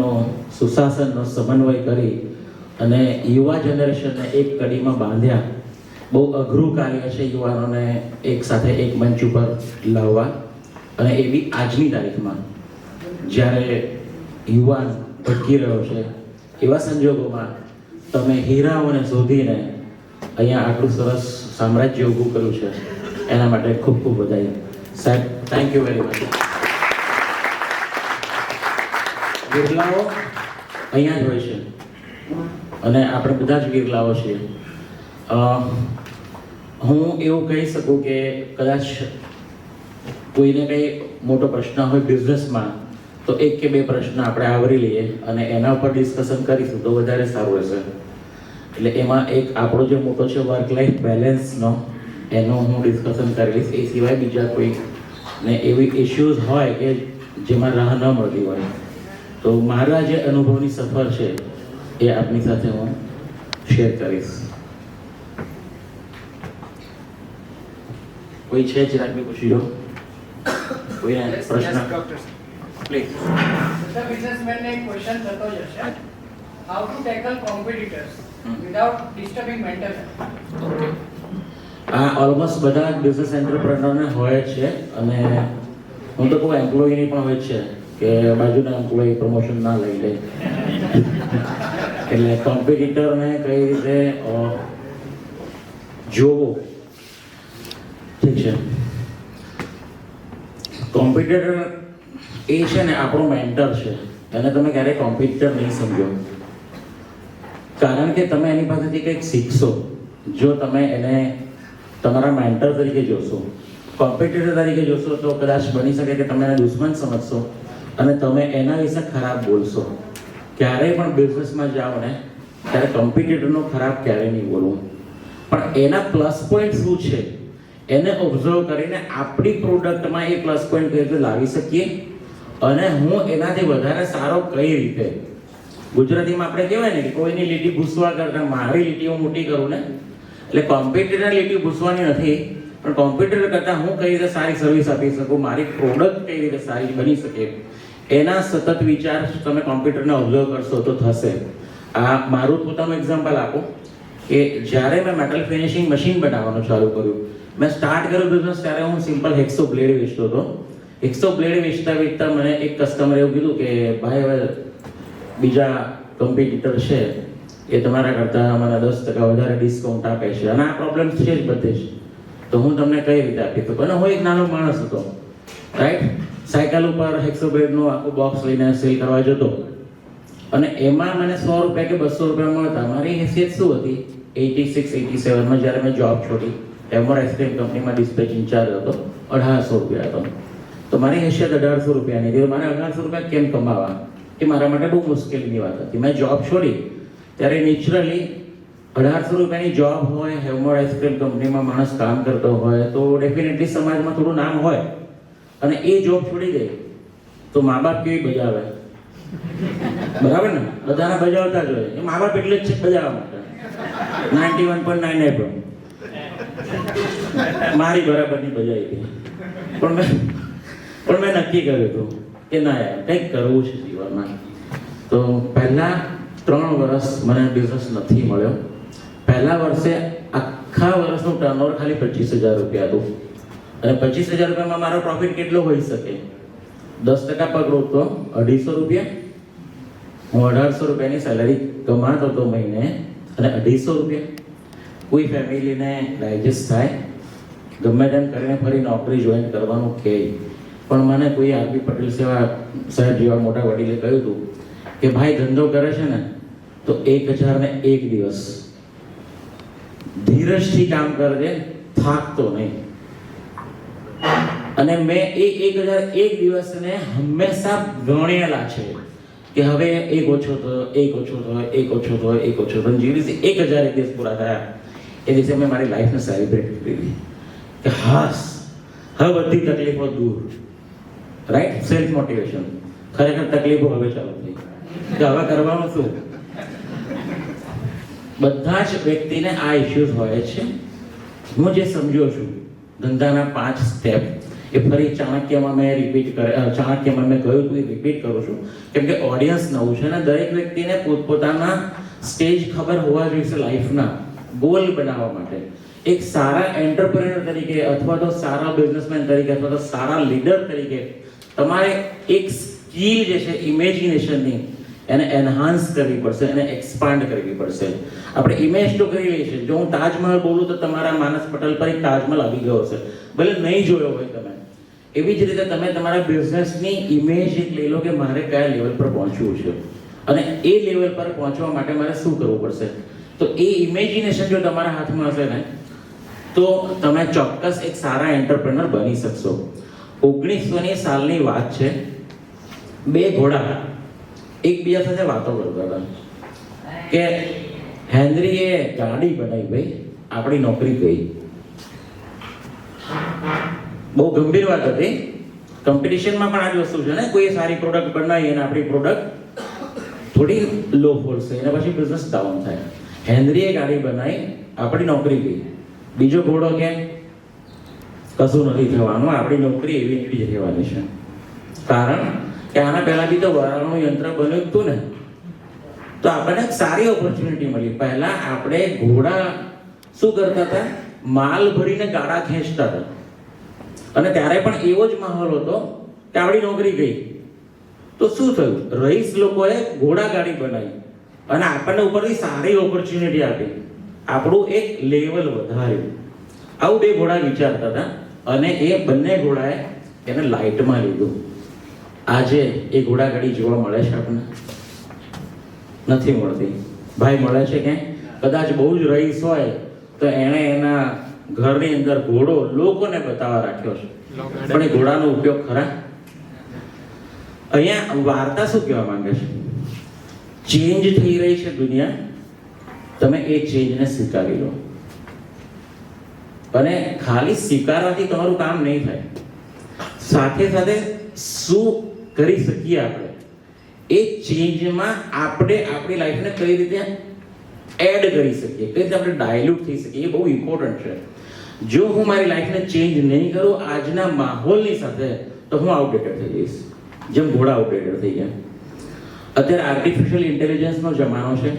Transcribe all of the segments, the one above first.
નો સુશાસનનો સમન્વય કરી અને યુવા જનરેશનને એક કડીમાં બાંધ્યા. બહુ અઘરું કાર્ય છે યુવાનોને એક સાથે એક મંચ ઉપર લાવવા. અને એવી આજની તારીખમાં જ્યારે યુવાન ભટકી રહ્યો છે એવા સંજોગોમાં તમે હીરાઓને શોધીને અહીંયા આટલું સરસ સામ્રાજ્ય ઊભું કર્યું છે એના માટે ખૂબ ખૂબ બધાઈ. સાહેબ, થેન્ક યુ વેરી મચ. વિરલાઓ અહીંયા જ હોય છે અને આપણે બધા જ વિરલાઓ છીએ. હું એવું કહી શકું કે કદાચ કોઈને કંઈ મોટો પ્રશ્ન હોય બિઝનેસમાં તો એક કે બે પ્રશ્ન આપણે આવરી લઈએ અને એના ઉપર ડિસ્કશન કરીશું તો વધારે સારું રહેશે. એટલે એમાં એક આપણો જે મોટો છે વર્ક લાઈફ બેલેન્સનો, એનો હું ડિસ્કશન કરીશ. એ સિવાય બીજા કોઈ ને એવી ઇશ્યુઝ હોય કે જેમાં રાહ ન મળતી હોય તો મારા જે અનુભવની સફર છે એ આપની સાથે હું શેર કરીશ. કોઈ છે ચિરાગભાઈ, પૂછી લો. કોઈ પ્રશ્ન? પ્લીઝ. The businessman ને એક ક્વેશ્ચન થતો જ હશે. How to tackle competitors without disturbing mental health? આ ઓલમોસ્ટ બધા બિઝનેસ એન્ટરપ્રેનરને હોય જ છે અને હું તો કોઈ એમ્પ્લોયીની પણ હોય જ છે કે બાજુના એમ્પ્લોયી પ્રમોશન ના લઈ લે. એટલે કોમ્પિટિટરને કઈ રીતે જોવો. ઠીક છે, કોમ્પિટિટર એ છે ને આપણો મેન્ટર છે. એને તમે ક્યારેય કોમ્પિટિટર નહીં સમજો, કારણ કે તમે એની પાસેથી કંઈક શીખશો જો તમે એને તમારા મેન્ટર તરીકે જોશો. કોમ્પિટિટર તરીકે જોશો તો કદાચ બની શકે કે તમે એને દુશ્મન સમજશો અને તમે એના વિશે ખરાબ બોલશો. ક્યારેય પણ બિઝનેસમાં જાઓ ને ત્યારે કોમ્પિટિટરનો ખરાબ ક્યારેય નહીં બોલવું, પણ એના પ્લસ પોઈન્ટ શું છે એને ઓબ્ઝર્વ કરીને આપણી પ્રોડક્ટમાં એ પ્લસ પોઈન્ટ કઈ રીતે લાવી શકીએ અને હું એનાથી વધારે સારો કઈ રીતે. ગુજરાતીમાં આપણે કહેવાય ને કે કોઈની લીટી ભૂસવા કરતા મારી લીટી હું મોટી કરું ને, એટલે કોમ્પિટિટર લીટી ભૂસવાની નથી, પણ કોમ્પિટિટર કરતાં હું કઈ રીતે સારી સર્વિસ આપી શકું, મારી પ્રોડક્ટ કઈ રીતે સારી બની શકે, એના સતત વિચાર તમે કોમ્પ્યુટરને ઓબ્ઝર્વ કરશો તો થશે. આ મારું પોતાનું એક્ઝામ્પલ આપું કે જ્યારે મેં મેટલ ફિનિશિંગ મશીન બનાવવાનું ચાલુ કર્યું, મેં સ્ટાર્ટ કર્યું બિઝનેસ ત્યારે હું સિમ્પલ હેક્સો બ્લેડ વેચતો હતો. હેક્સો બ્લેડ વેચતા મને એક કસ્ટમરે એવું કીધું કે ભાઈ હવે બીજા કોમ્પિટિટર છે એ તમારા કરતાં મને 10% વધારે ડિસ્કાઉન્ટ આપે છે અને આ પ્રોબ્લેમ છે જ બધે જ, તો હું તમને કઈ રીતે આપી શકું. અને હું એક નાનો માણસ હતો, રાઈટ. સાયકલ ઉપર હેક્સો બ્લેડનું આખું બોક્સ લઈને સેલ કરવા જતો અને એમાં મને 100 રૂપિયા કે 200 રૂપિયા મળતા. મારી હેસિયત શું હતી? 86-87માં જ્યારે મેં જોબ છોડી, એમોર આઈસ્ક્રીમ કંપનીમાં ડિસ્પેચ ઇન્ચાર્જ હતો, 1800 રૂપિયા હતો. તો મારી હેસિયત 1800 રૂપિયાની હતી. મારે 1800 રૂપિયા કેમ કમાવા એ મારા માટે બહુ મુશ્કેલીની વાત હતી. મેં જોબ છોડી ત્યારે નેચરલી 1800 રૂપિયાની જોબ હોય, હેવમોર આઈસ્ક્રીમ કંપનીમાં માણસ કામ કરતો હોય તો ડેફિનેટલી સમાજમાં થોડું નામ હોય. અને એ જોબ છોડી દે તો મા બાપ કેવી બજાવે, બરાબર ને? બધાના બજાવતા જ હોય. એ મા બાપ એટલે જ છે બજાવવા માટે. 91.99 મારી બરાબરની બજાવી હતી. પણ મેં નક્કી કર્યું હતું કે ના યાર કંઈક કરવું છે જીવનમાં. તો પહેલા 3 વર્ષ મને બિઝનેસ નથી મળ્યો. પહેલા વર્ષે આખા વર્ષનું ટર્નઓવર ખાલી 25,000 રૂપિયા હતું અને 25,000 રૂપિયામાં મારો પ્રોફિટ કેટલો હોઈ શકે? 10% પકડો તો 250 રૂપિયા. હું 1800 રૂપિયાની સેલરી કમાતો હતો મહિને અને 250 રૂપિયા. કોઈ ફેમિલીને ડાયજેસ્ટ થાય, ગમે તેમ કરીને ફરી નોકરી જોઈન કરવાનું કહે, પણ મને કોઈ આરબી પટેલ સેવા સાહેબ જેવા મોટા વડીલે કહ્યું હતું કે ભાઈ ધંધો કરે છે ને તો 1001 દિવસ ધીરજથી કામ કરજે, થાકતો નહીં. અને મેં એ 1001 દિવસને હંમેશા ગણેલા છે કે હવે એક ઓછો થયો, એક ઓછો થયો, એક ઓછો થયો, એક ઓછો થયો. જે દિવસે 1001 દિવસ પૂરા થયા એ દિવસે મેં મારી લાઈફને સેલિબ્રેટ કરી કે હાસ હવે બધી તકલીફો દૂર. Right, self motivation. ખરેખર તકલીફો હવે ચાલુ થઈ કે હવે કરવાનું શું. બધા જ વ્યક્તિને આ ઇશ્યુઝ હોય છે. હું જે સમજ્યો છું ધંધાના 5 સ્ટેપ, એ ફરી ચાણક્યમાં મેં ચાણક્યમાં મેં કહ્યું હતું એ રિપીટ કરું છું, કેમ કે ઓડિયન્સ નવું છે ને દરેક વ્યક્તિને પોતપોતાના સ્ટેજ ખબર હોવા જોઈએ લાઈફના ગોલ બનાવવા માટે. એક સારા એન્ટરપ્રેન્યોર તરીકે અથવા તો સારા બિઝનેસમેન તરીકે અથવા તો સારા લીડર તરીકે તમારે એક સ્કિલ જે છે ઇમેજિનેશનની એને એનહાન્સ કરવી પડશે, એને એક્સપાન્ડ કરવી પડશે. આપણે ઇમેજ તો કરી લઈએ છીએ. જો હું તાજમહલ બોલું તો તમારા માનસ પટલ પર એક તાજમહલ આવી ગયો હશે, ભલે નહીં જોયો હોય તમે. એવી જ રીતે તમે તમારા બિઝનેસની ઇમેજ એક લઈ લો કે મારે કયા લેવલ પર પહોંચવું છે અને એ લેવલ પર પહોંચવા માટે મારે શું કરવું પડશે. તો એ ઇમેજિનેશન જો તમારા હાથમાં હશે ને તો તમે ચોક્કસ એક સારા એન્ટરપ્રેનર બની શકશો. 1900ની સાલની વાત છે. બે ઘોડા એકબીજા સાથે વાતો કરતા હતા કે હેનરીએ ગાડી બનાવી, ભાઈ આપણી નોકરી ગઈ. બહુ ગંભીર વાત હતી. કોમ્પિટિશનમાં પણ આ જ વસ્તુ છે ને, કોઈ સારી પ્રોડક્ટ બનાવી અને આપણી પ્રોડક્ટ થોડી લો ફોલશે અને પછી બિઝનેસ ડાઉન થાય. હેનરીએ ગાડી બનાવી, આપણી નોકરી ગઈ. બીજો ઘોડો કે કશું નથી થવાનું, આપણી નોકરી એવી એવી જ રહેવાની છે. કારણ કે આના પહેલા બી તો વરાળનું યંત્ર બન્યું હતું ને, તો આપણને સારી ઓપોર્ચ્યુનિટી મળી. પહેલા આપણે ઘોડા શું કરતા હતા, માલ ભરીને ગાડા ખેંચતા હતા અને ત્યારે પણ એવો જ માહોલ હતો કે આપણી નોકરી ગઈ. તો શું થયું, રઈસ લોકોએ ઘોડા ગાડી બનાવી અને આપણને ઉપરથી સારી ઓપોર્ચ્યુનિટી આપી, આપણું એક લેવલ વધાર્યું. આવું બે ઘોડા વિચારતા હતા અને એ બંને ઘોડાએ એને લાઇટમાં લીધું. આજે એ ઘોડાગાડી જોવા મળે છે આપણને? નથી મળતી. ભાઈ મળે છે કે કદાચ બહુ જ રઈસ હોય તો એણે એના ઘરની અંદર ઘોડો લોકોને બતાવવા રાખ્યો છે, પણ એ ઘોડાનો ઉપયોગ ખરા? અહીંયા વાર્તા શું કહેવા માંગે છે? ચેન્જ થઈ રહી છે દુનિયા, તમે એ ચેન્જને સ્વીકારી લો. અને ખાલી સ્વીકારવાથી તમારું કામ નહીં થાય, સાથે સાથે શું કરી શકીએ આપણે એ ચેન્જમાં આપણે આપણી લાઈફને કઈ રીતે એડ કરી શકીએ, કઈ રીતે આપણે ડાયલ્યુટ થઈ શકીએ, એ બહુ ઇમ્પોર્ટન્ટ છે. જો હું મારી લાઈફને ચેન્જ નહીં કરું આજના માહોલની સાથે તો હું આઉટડેટેડ થઈ જઈશ, જેમ ઘોડા આઉટડેટેડ થઈ ગયા. અત્યારે આર્ટિફિશિયલ ઇન્ટેલિજન્સનો જમાનો છે,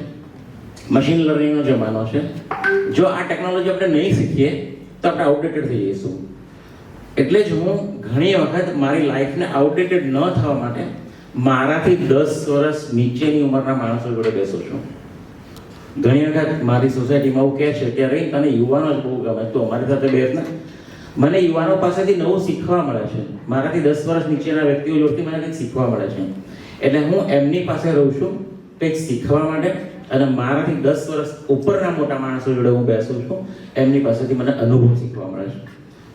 મશીન લર્નિંગનો જમાનો છે. જો આ ટેકનોલોજી આપણે નહીં શીખીએ તો આપણે આઉટડેટેડ થઈ જઈશું. એટલે જ હું ઘણી વખત મારી લાઈફને આઉટડેટેડ ન થવા માટે મારાથી 10 વર્ષ નીચેની ઉંમરના માણસો જોડે બેસું છું. ઘણી વખત મારી સોસાયટીમાં એવું કહે છે કે અરે તને યુવાનો જ બહુ ગમે, તો અમારી સાથે બેસ ને. મને યુવાનો પાસેથી નવું શીખવા મળે છે, મારાથી 10 વર્ષ નીચેના વ્યક્તિઓ જોડથી મને કંઈક શીખવા મળે છે. એટલે હું એમની પાસે રહું છું કંઈક શીખવા માટે, અને મારાથી 10 વર્ષ ઉપરના મોટા માણસો જોડે હું બેસું છું, એમની પાસેથી મને અનુભવ શીખવા મળે છે.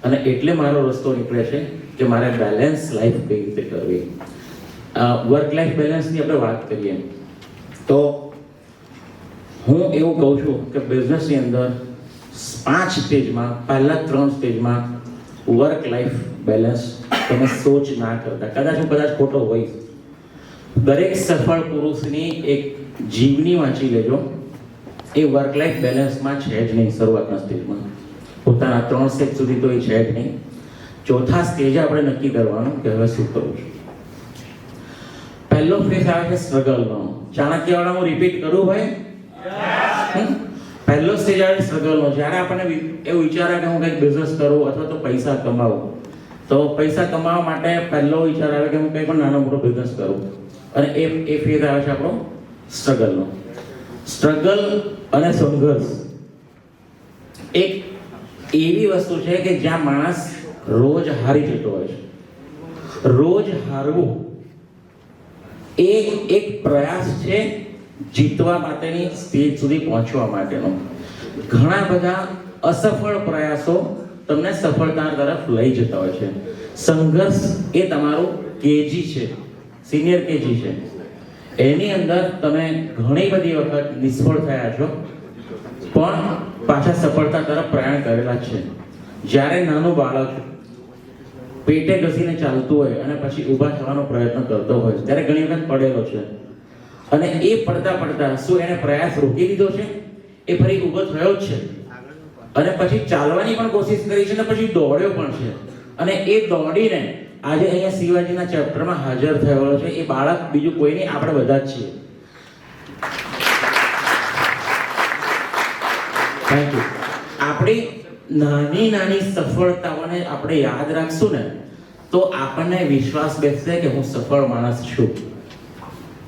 અને એટલે મારો રસ્તો નીકળે છે કે મારે બેલેન્સ લાઈફ કઈ રીતે કરવી. વર્ક લાઈફ બેલેન્સની આપણે વાત કરીએ તો હું એવું કહું છું કે બિઝનેસની અંદર 5 સ્ટેજમાં, પહેલા 3 સ્ટેજમાં વર્ક લાઈફ બેલેન્સ તમે સોચ ના કરતા. કદાચ ખોટો હોઈશ. દરેક સફળ પુરુષની એક જીવની વાંચી લેજો, એ વર્ક લાઈફ બેલેન્સમાં છે જ નહીં. શરૂઆતના સ્ટેજમાં પોતાના 3 સ્ટેજ સુધી તો એ છે જ નહીં. ચોથા સ્ટેજ આપણે નક્કી કરવાનું કે હવે શું કરવું છે. પહેલો ફેઝ આવે છે સ્ટ્રગલનો. ચાણક્યવાળા હું રિપીટ કરું ભાઈ? પહેલો સ્ટેજ આવે સ્ટ્રગલનો. જ્યારે આપણને એવું વિચારે કે હું કંઈક બિઝનેસ કરું અથવા તો પૈસા કમાવું, તો પૈસા કમાવા માટે પહેલો વિચાર આવે કે હું કંઈ પણ નાનો મોટો બિઝનેસ કરું, અને એ ફેઝ આવે છે આપણો સ્ટ્રગલનો. સ્ટ્રગલ અને સંઘર્ષ એક એવી વસ્તુ છે કે જ્યાં માણસ રોજ હારી જતો હોય છે. રોજ હારવું એ એક પ્રયાસ છે જીતવા માટેની સ્ટેજ સુધી પહોંચવા માટેનો. ઘણા બધા અસફળ પ્રયાસો તમને સફળતા તરફ લઈ જતા હોય છે. સંઘર્ષ એ તમારું કેજી છે, સિનિયર કેજી છે. એની અંદર તમે ઘણી બધી વખત નિષ્ફળ થયા છો, પણ પાછા સફળતા તરફ પ્રયાણ કરેલા છે. જ્યારે નાનું બાળક પેટે ઘસીને ચાલતું હોય અને પછી ઊભા થવાનો પ્રયત્ન કરતો હોય ત્યારે ઘણી વખત પડેલો છે, અને એ પડતા શું એને પ્રયાસ રોકી દીધો છે? એ ફરી ઊભો થયો જ છે, અને પછી ચાલવાની પણ કોશિશ કરી છે, અને પછી દોડ્યો પણ છે, અને એ દોડીને આજે અહીંયા શિવાજીના ચેપ્ટરમાં હાજર થયેલો છે. એ બાળક બીજું કોઈ નહીં, આપણે બધા જ છીએ. Thank you. આપણી નાની નાની સફળતાઓને આપણે યાદ રાખશું ને તો આપણને વિશ્વાસ બેસશે કે હું સફળ માણસ છું.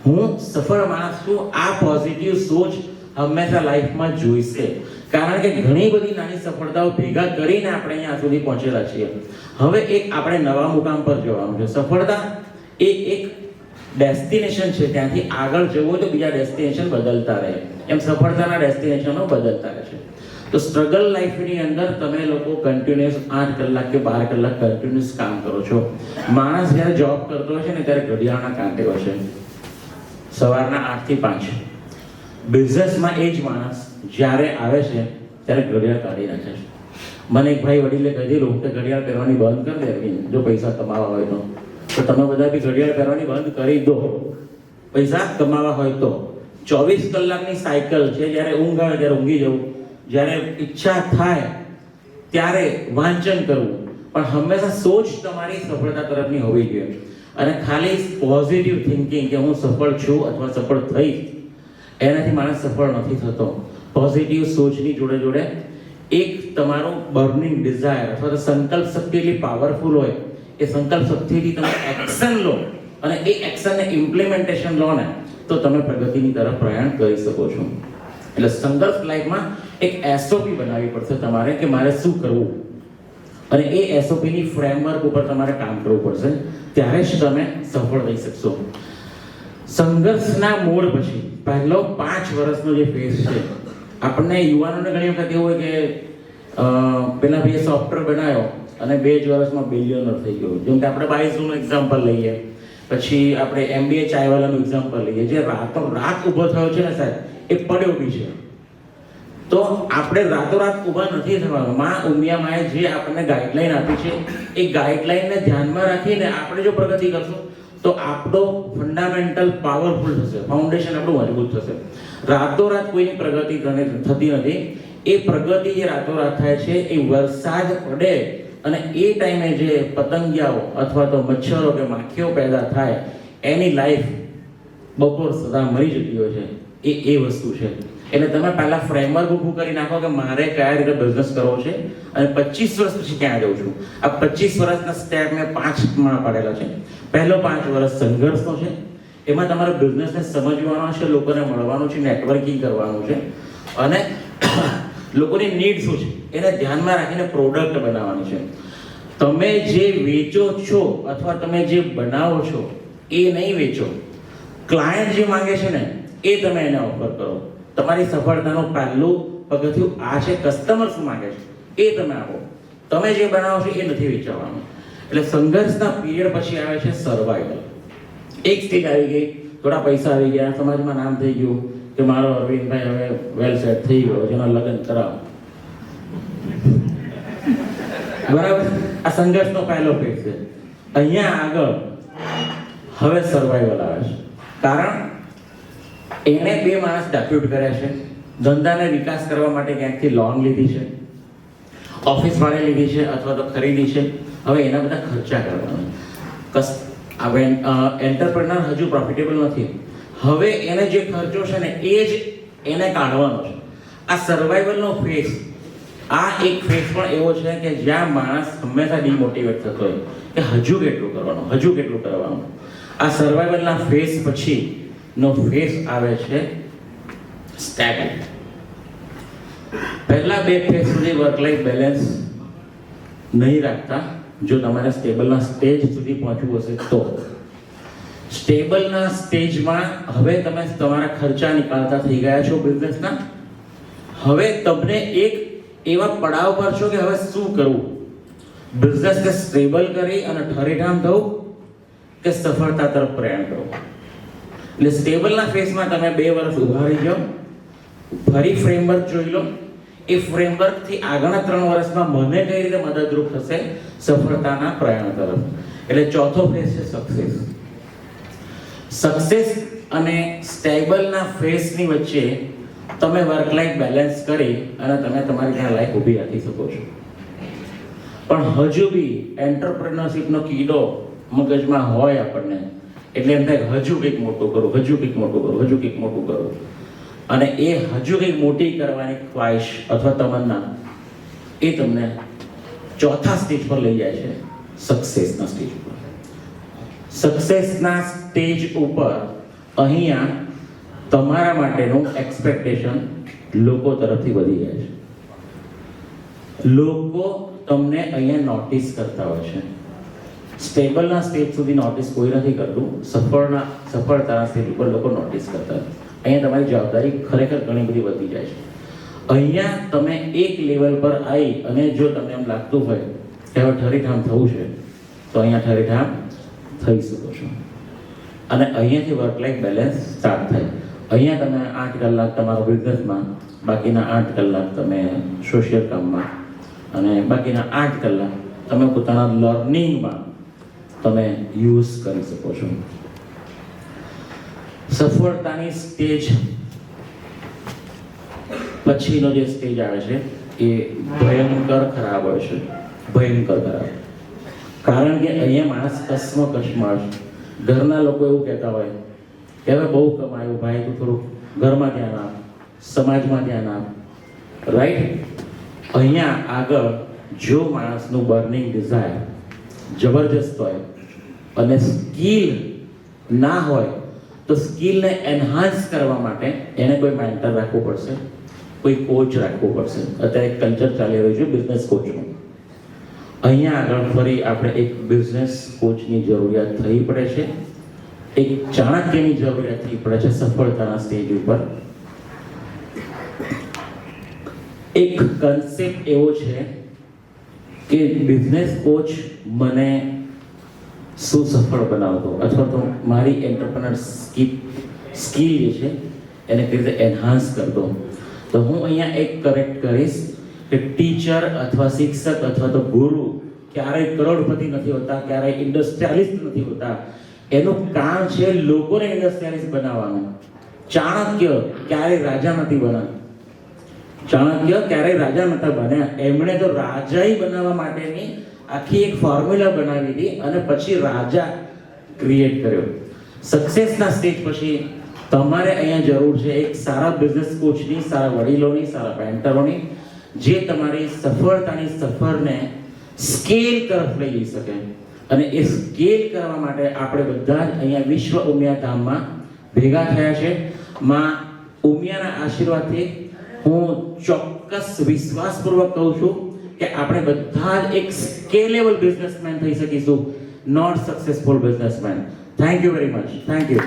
હું સફળ માણસ છું. આ પોઝિટિવ સોચ હંમેશા લાઈફમાં જોઈશે, કારણ કે ઘણી બધી નાની સફળતાઓ ભેગા કરીને આપણે અહીંયા સુધી પહોંચેલા છીએ. હવે એક આપણે નવા મુકામ પર જવાનું છે. સફળતા એ એક ડેસ્ટિનેશન છે, ત્યાંથી આગળ જવું હોય તો બીજા ડેસ્ટિનેશન બદલતા રહે, એમ સફળતાના ડેસ્ટિનેશનો બદલતા રહે છે. તો સ્ટ્રગલ લાઈફની અંદર તમે લોકો કન્ટિન્યુઅસ 8 કલાક કે 12 કલાક કન્ટિન્યુઅસ કામ કરો છો. માણસ જ્યારે જોબ કરતો હોય છે ને ત્યારે ઘડિયાળના કાંટે હોય છે, સવારના 8 થી 5. બિઝનેસમાં એ જ માણસ જ્યારે આવે છે ત્યારે ઘડિયાળ કાઢી નાખે છે. મને એક ભાઈ વડીલે કહેલું કે ઘડિયાળ પહેરવાની બંધ કરી દેવી જો પૈસા કમાવા હોય તો તમે બધા બી ઘડિયાળ પહેરવાની બંધ કરી દો, પૈસા કમાવા હોય તો. 24 કલાકની સાયકલ છે. જ્યારે ઊંઘ આવે ત્યારે ઊંઘી જવું, જ્યારે ઈચ્છા થાય ત્યારે વાંચન કરવું, પણ હંમેશા સોચ તમારી સફળતા તરફની હોવી જોઈએ. અને ખાલી પોઝિટિવ થિંકિંગ કે હું સફળ છું અથવા સફળ થઈશ, એનાથી માણસ સફળ નથી થતો. પોઝિટિવ સોચની જોડે જોડે એક તમારો બર્નિંગ ડિઝાયર અથવા તો સંકલ્પ શક્તિ એટલી પાવરફુલ હોય, એ સંકલ્પ શક્તિથી તમે એક્શન લો અને એ એક્શનને ઇમ્પ્લિમેન્ટેશન લો ને તો તમે પ્રગતિની તરફ પ્રયાણ કરી શકો છો. એટલે સંઘર્ષ લાઈફમાં એક એસઓપી બનાવવી પડશે તમારે કે મારે શું કરવું, અને એ એસઓપીની ફ્રેમવર્ક ઉપર તમારે કામ કરવું પડશે, ત્યારે જ તમે સફળ થઈ શકશો. સંઘર્ષના મોડ પછી પહેલો 5 વર્ષનો જે ફેઝ છે, આપણને યુવાનોને ઘણી વખત એવું હોય કે પેલા ભાઈએ સોફ્ટવેર બનાવ્યો અને 2 જ વર્ષમાં બિલિયનર થઈ ગયો. જેમ કે આપણે બાયઝૂનું એક્ઝામ્પલ લઈએ, પછી આપણે MBA ચાયવાલાનું એક્ઝામ્પલ લઈએ, જે રાત ઊભો થયો છે ને સાહેબ, એ પડ્યો બી છે. તો આપણે રાતોરાત ઊભા નથી થવાનું. ઉમિયા માએ જે આપણને ગાઈડલાઈન આપી છે, એ ગાઈડલાઈનને ધ્યાનમાં રાખીને આપણે જો પ્રગતિ કરશું તો આપણો ફંડામેન્ટલ પાવરફુલ થશે, ફાઉન્ડેશન આપણું મજબૂત થશે. રાતોરાત કોઈની પ્રગતિ થતી નથી. એ પ્રગતિ જે રાતોરાત થાય છે એ વરસાદ પડે અને એ ટાઈમે જે પતંગિયાઓ અથવા તો મચ્છરો કે માખીઓ પેદા થાય, એની લાઈફ બપોર સદા મરી જતી હોય છે. એ વસ્તુ છે. એટલે તમે પહેલા ફ્રેમવર્ક ઊભું કરી નાખો કે મારે કયા રીતે બિઝનેસ કરવો છે અને 25 વર્ષ પછી ક્યાં જઉં છું. આ 25 વર્ષના સ્ટેપ મેં 5 પાડેલા છે. પહેલો 5 વર્ષ સંઘર્ષનો છે. એમાં તમારે બિઝનેસને સમજવાનો છે, લોકોને મળવાનું છે, નેટવર્કિંગ કરવાનું છે અને લોકોની નીડ શું છે એને ધ્યાનમાં રાખીને પ્રોડક્ટ બનાવવાની છે. તમે જે વેચો છો અથવા તમે જે બનાવો છો એ નહીં વેચો. ક્લાયન્ટ જે માંગે છે ને એ તમે એને ઓફર કરો. તમારી સફળતાનું પહેલું પગથિયું આ છે. કસ્ટમર શું માંગે છે એ તમે આપો. તમે જે બનાવો છો એ નથી વેચવાનું. એટલે સંઘર્ષના પીરિયડ પછી આવે છે સર્વાઈવલ. એક સ્ટેજ આવી ગઈ, થોડા પૈસા આવી ગયા, સમાજમાં નામ થઈ ગયું કે મારો અરવિંદભાઈ હવે વેલ સેટ થઈ ગયો, જેના લગ્ન કરાવો. બરાબર. આ સંઘર્ષનો પહેલો ફેઝ છે. અહીંયા આગળ હવે સર્વાઈવલ આવે છે. કારણ એને 2 માણસ ડેપ્યુટ કર્યા છે, ધંધાને વિકાસ કરવા માટે ક્યાંકથી લોન લીધી છે, ઓફિસ ભાડે લીધી છે અથવા તો ખરીદી છે. હવે એના બધા ખર્ચા કરવાના. એન્ટરપ્રેનર હજુ પ્રોફિટેબલ નથી. હવે એને જે ખર્ચો છે ને એ જ એને કાઢવાનો છે. આ સર્વાઈવલનો ફેઝ, આ એક ફેઝ પણ એવો છે કે જ્યાં માણસ હંમેશા ડિમોટિવેટ થતો હોય કે હજુ કેટલું કરવાનું, હજુ કેટલું કરવાનું. આ સર્વાઈવલના ફેઝ પછી નો ફેઝ આવે છે સ્ટેબલ. પહેલા 2 ફેઝ સુધી વર્ક લાઈફ બેલેન્સ નહીં રાખતા. જો તમારે સ્ટેબલના સ્ટેજ સુધી પહોંચવું હશે તો સ્ટેબલના સ્ટેજમાં હવે તમે તમારા ખર્ચા નીકાળતા થઈ ગયા છો બિઝનેસના. હવે તમને એક એવા પડાવ પર છો કે હવે શું કરવું. બિઝનેસને સ્ટેબલ કરી અને ઠરેઠામ થવું કે સફળતા તરફ પ્રયાણ કરવું. એટલે સ્ટેબલના ફેઝમાં તમે 2 વર્ષ ઉભા રહી જાઓ, ફરી ફ્રેમવર્ક જોઈ લો. એ ફ્રેમવર્કથી આગળના 3 વર્ષમાં મને કઈ રીતે મદદરૂપ થશે સફળતાના પ્રયાણ તરફ. એટલે ચોથો ફેઝ છે સક્સેસ. સક્સેસ અને સ્ટેબલના ફેઝની વચ્ચે તમે વર્ક લાઈફ બેલેન્સ કરી અને તમે તમારી ત્યાં લાઈફ ઊભી રાખી શકો છો. પણ હજુ બી એન્ટરપ્રેન્યોરશિપનો કીડો મગજમાં હોય આપણને, એટલે એમ થાય હજુ કંઈક મોટું કરું, હજુ કંઈક મોટું કરું, હજુ કંઈક મોટું કરું. અને એ હજુ કંઈક મોટી કરવાની ખ્વાહિશ અથવા તમન્ના એ તમને ચોથા સ્ટેજ પર લઈ જાય છે, સક્સેસના સ્ટેજ ઉપર. સક્સેસના સ્ટેજ ઉપર અહીંયા તમારા માટેનું એક્સપેક્ટેશન લોકો તરફથી વધી જાય છે. લોકો તમને અહીંયા નોટિસ કરતા હોય છે. સ્ટેબલના સ્ટેજ સુધી નોટિસ કોઈ નથી કરતું, સફળતાના સ્ટેજ ઉપર લોકો નોટિસ કરતા હોય. અહીંયા તમારી જવાબદારી ખરેખર ઘણી બધી વધી જાય છે. અહીંયા તમે એક લેવલ પર આવી અને જો તમને એમ લાગતું હોય કે હવે ઠરીઠામ થવું છે, તો અહીંયા ઠરીઠામ થઈ શકો છો. અને અહીંયાથી વર્ક લાઈફ બેલેન્સ સ્ટાર્ટ થાય. અહીંયા તમે 8 કલાક તમારો બિઝનેસમાં, બાકીના 8 કલાક તમે સોશિયલ કામમાં, અને બાકીના 8 કલાક તમે પોતાના લર્નિંગમાં તમે યુઝ કરી શકો છો. સફળતાની સ્ટેજ પછીનો જે સ્ટેજ આવે છે એ ભયંકર ખરાબ હોય છે, ભયંકર ખરાબ. કારણ કે અહીંયા માણસ કશ્મકશમાં છે. ઘરના લોકો એવું કહેતા હોય કે હવે બહુ કમાયું ભાઈ, તું થોડું ઘરમાં ધ્યાન આપ, સમાજમાં ધ્યાન આપ, રાઈટ. અહીંયા આગળ જો માણસનું બર્નિંગ ડિઝાયર જબરજસ્ત હોય અને સ્કિલ ના હોય, તો સ્કિલને એન્હાન્સ કરવા માટે એને કોઈ મેન્ટર રાખવું પડશે, કોઈ કોચ રાખવું પડશે. અત્યારે એક કલ્ચર ચાલી રહ્યું છે બિઝનેસ કોચનું. અહીંયા આગળ ફરી આપણે એક બિઝનેસ કોચની જરૂરિયાત થઈ પડે છે, એક ચાણક્યની જરૂરિયાત થઈ પડે છે સફળતાના સ્ટેજ ઉપર. એક કન્સેપ્ટ એવો છે કે બિઝનેસ કોચ મને શું સફળ બનાવતો, અથવા તો મારી એન્ટરપ્રેનર સ્કિલ જે છે એને કઈ રીતે એન્હાન્સ કરતો. તો હું અહીંયા એક કરેક્ટ કરીશ કે ટીચર અથવા શિક્ષક અથવા તો ગુરુ ક્યારેય કરોડપતિ નથી હોતા, ક્યારેય ઇન્ડસ્ટ્રીયાલિસ્ટ નથી હોતા. એનું કામ છે લોકોને ઇન્ડસ્ટ્રીયાલિસ્ટ બનાવવાનું. ચાણક્ય ક્યારેય રાજા નથી બન્યા. ચાણક્ય ક્યારેય રાજા નતા બન્યા. એમણે તો રાજાઈ બનાવવા માટેની આખી એક ફોર્મ્યુલા બનાવી હતી અને પછી રાજા ક્રિએટ કર્યો. સક્સેસના સ્ટેજ પછી તમારે અહીંયા જરૂર છે એક સારા બિઝનેસ કોચની, સારા વડીલોની, સારા મેન્ટરોની, જે તમારી સફળતાની સફરને સ્કેલ તરફ લઈ જઈ શકે. અને એ સ્કેલ કરવા માટે આપણે બધા જ અહીંયા વિશ્વ ઉમિયા ધામમાં ભેગા થયા છે. માં ઉમિયાના આશીર્વાદથી હું ચોક્કસ વિશ્વાસપૂર્વક કહું છું કે આપણે બધા જ એક સ્કેલેબલ બિઝનેસમેન થઈ શકીશું, not successful businessman. Thank you very much. Thank you.